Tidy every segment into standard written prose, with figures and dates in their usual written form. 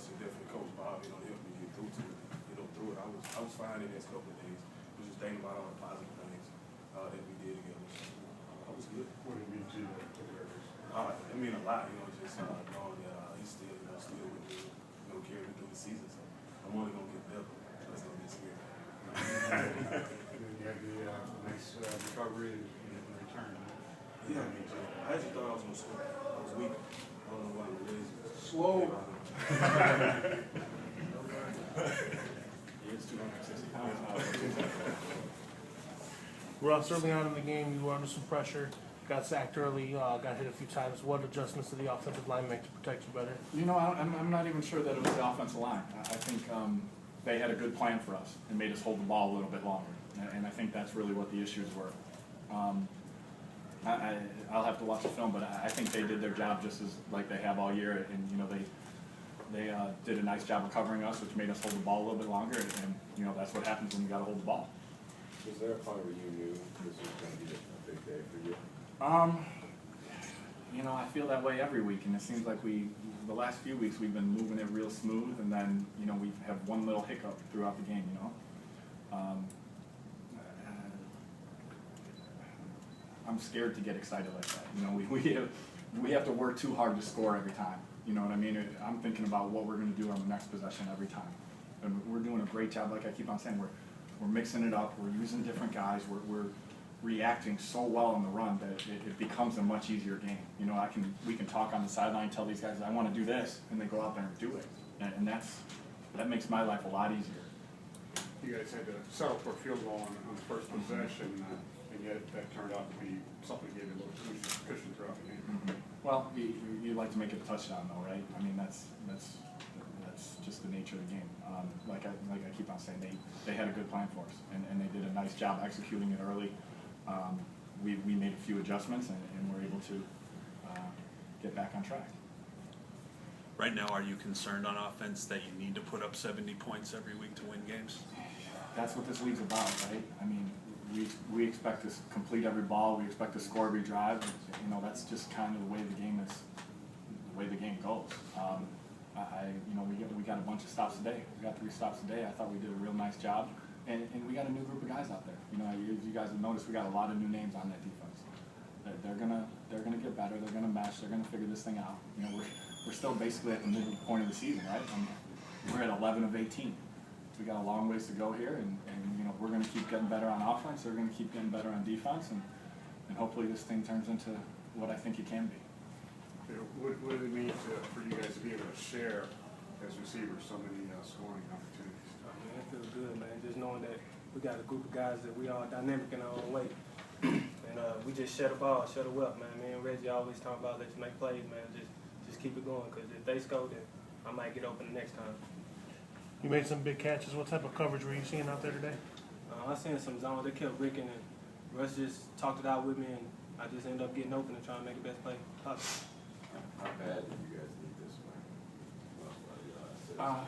Russ and definitely Coach Bob, you know, helped me get through it. I was fine in the next couple of days. I was just thinking about all the positive things that we did together. So, I was good. What did it mean to you? It mean a lot, you know, just knowing that he's still, still with me, carry me through the season. So I'm only gonna get better. That's gonna be scary. And then you had the nice recovery and return. Yeah, I actually thought I was gonna score. I was weak. I don't know why I'm lazy. Slow. It's 260 pounds. Russ, early on in the game, you were under some pressure. Got sacked early, got hit a few times. What adjustments did the offensive line make to protect you better? You know, I'm not even sure that it was the offensive line. I think they had a good plan for us and made us hold the ball a little bit longer. And I think that's really what the issues were. I'll have to watch the film, but I think they did their job just as like they have all year. And, you know, they did a nice job of covering us, which made us hold the ball a little bit longer. And you know, that's what happens when you got to hold the ball. Was there a point where you knew this was going to be a big day for you? You know, I feel that way every week, and it seems like the last few weeks we've been moving it real smooth, and then, you know, we have one little hiccup throughout the game, you know. I'm scared to get excited like that. You know, we have to work too hard to score every time. You know what I mean? I'm thinking about what we're going to do on the next possession every time. And we're doing a great job, like I keep on saying, we're mixing it up, we're using different guys, we're reacting so well on the run that it becomes a much easier game. You know, we can talk on the sideline, tell these guys, I want to do this, and they go out there and do it. And that makes my life a lot easier. You guys had to settle for a field goal on the first possession, and yet that turned out to be something that gave you a little cushion throughout the game. Mm-hmm. Well, you like to make it a touchdown, though, right? I mean, that's just the nature of the game. Like I keep on saying, they had a good plan for us, and they did a nice job executing it early. We made a few adjustments, and we're able to get back on track. Right now, are you concerned on offense that you need to put up 70 points every week to win games? That's what this league's about, right? I mean, we expect to complete every ball. We expect to score every drive. You know, that's just kind of the way the game is, the way the game goes. You know, we got a bunch of stops today. We got 3 stops today. I thought we did a real nice job, and we got a new group of guys out there. You know, as you guys have noticed, we got a lot of new names on that defense. They're gonna get better. They're gonna mesh. They're gonna figure this thing out. You know, we're still basically at the middle point of the season, right? We're at 11 of 18. We got a long ways to go here, and you know, we're gonna keep getting better on offense. They're gonna keep getting better on defense, and hopefully this thing turns into what I think it can be. What did it mean for you guys to be able to share as receivers so many scoring opportunities? Man, it feels good, man. Just knowing that we got a group of guys that we all dynamic in our own way. And we just shut the ball, shut the up, man. Me and Reggie always talk about let's make plays, man. Just keep it going, because if they score, then I might get open the next time. You made some big catches. What type of coverage were you seeing out there today? I seen some zones. They kept bricking, and Russ just talked it out with me, and I just ended up getting open and trying to make the best play possible. How bad did you guys need this one?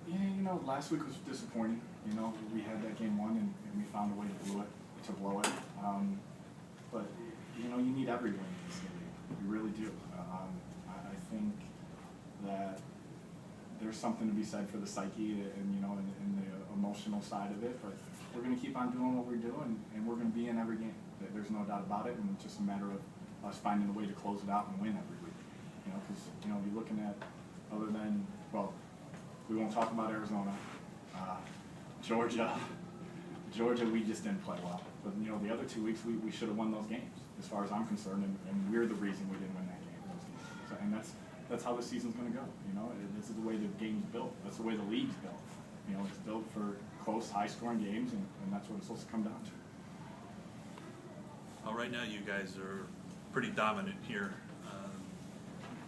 Yeah, you know, last week was disappointing. You know, we had that game won, and we found a way to blow it. But you know, you need every win in this game. You really do. I think that there's something to be said for the psyche and you know, and the emotional side of it. But we're going to keep on doing what we're doing, and we're going to be in every game. There's no doubt about it, and it's just a matter of us finding a way to close it out and win every week. You know, because you know, you're looking at, other than, well, we won't talk about Arizona, Georgia, we just didn't play well. But you know, the other 2 weeks we should have won those games, as far as I'm concerned, and we're the reason we didn't win that game. So, and that's how the season's going to go. You know, this is the way the game's built. That's the way the league's built. You know, it's built for close, high-scoring games, and that's what it's supposed to come down to. Well, right now, you guys are pretty dominant here.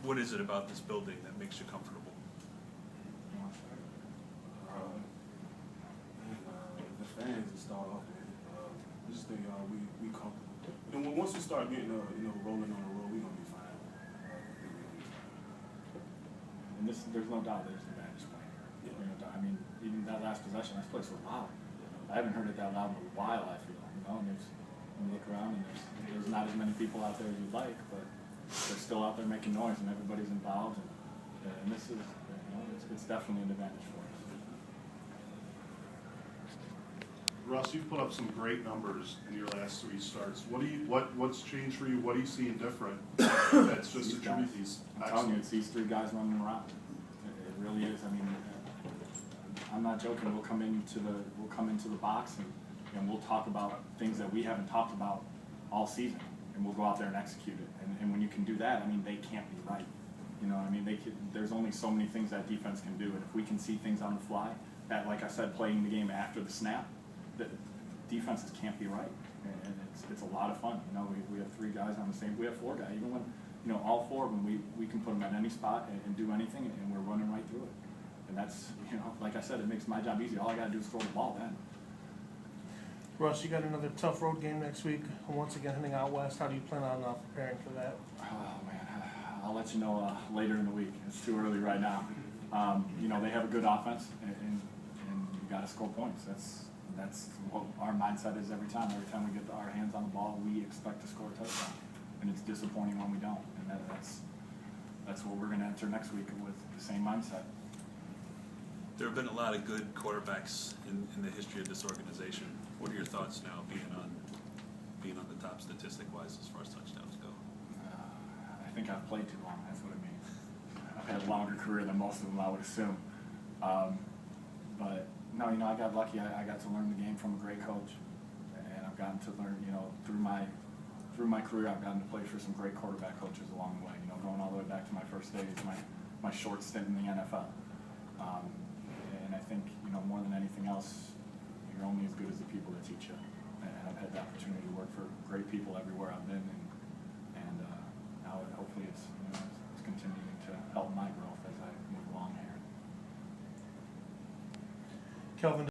What is it about this building that makes you comfortable? The fans to start off with. I just think we comfortable. And once we start getting rolling on the road, we're gonna be fine. And there's no doubt there's the advantage point. Yeah. I mean, even that last possession, that place was loud. I haven't heard it that loud in a while, I feel. You know, and you look around, and there's not as many people out there as you'd like, but they're still out there making noise, and everybody's involved. And And this is, it's definitely an advantage for us. Russ, you've put up some great numbers in your last 3 starts. What's changed for you? What are you seeing different? That's just These attribute guys. these. I'm telling you, it's these 3 guys running around. It really is. I mean, I'm not joking. We'll come into the box and we'll talk about things that we haven't talked about all season, and we'll go out there and execute it. And when you can do that, I mean, they can't be right. You know, I mean, there's only so many things that defense can do, and if we can see things on the fly, that, like I said, playing the game after the snap, the defenses can't be right, and it's a lot of fun. You know, we have 3 guys on the same. We have 4 guys. Even when, you know, all 4 of them, we can put them at any spot and do anything, and we're running right through it. And that's, you know, like I said, it makes my job easy. All I got to do is throw the ball then. Russ, you got another tough road game next week. Once again, heading out west. How do you plan on preparing for that? Oh man, I'll let you know later in the week. It's too early right now. You know, they have a good offense, and you got to score points. That's what our mindset is every time. Every time we get our hands on the ball, we expect to score a touchdown, and it's disappointing when we don't. And that's what we're going to enter next week with, the same mindset. There have been a lot of good quarterbacks in the history of this organization. What are your thoughts now, being on the top statistic-wise as far as touchdowns go? I think I've played too long. That's what it means. I've had a longer career than most of them, I would assume. But no, you know, I got lucky. I got to learn the game from a great coach, and I've gotten to learn, you know, through my career, I've gotten to play for some great quarterback coaches along the way. You know, going all the way back to my first days, my short stint in the NFL. And I think, you know, more than anything else, you're only as good as the people that teach you. And I've had the opportunity to work for great people everywhere I've been, and now hopefully it's, you know, it's continuing to help my growth as I move along here. Kelvin.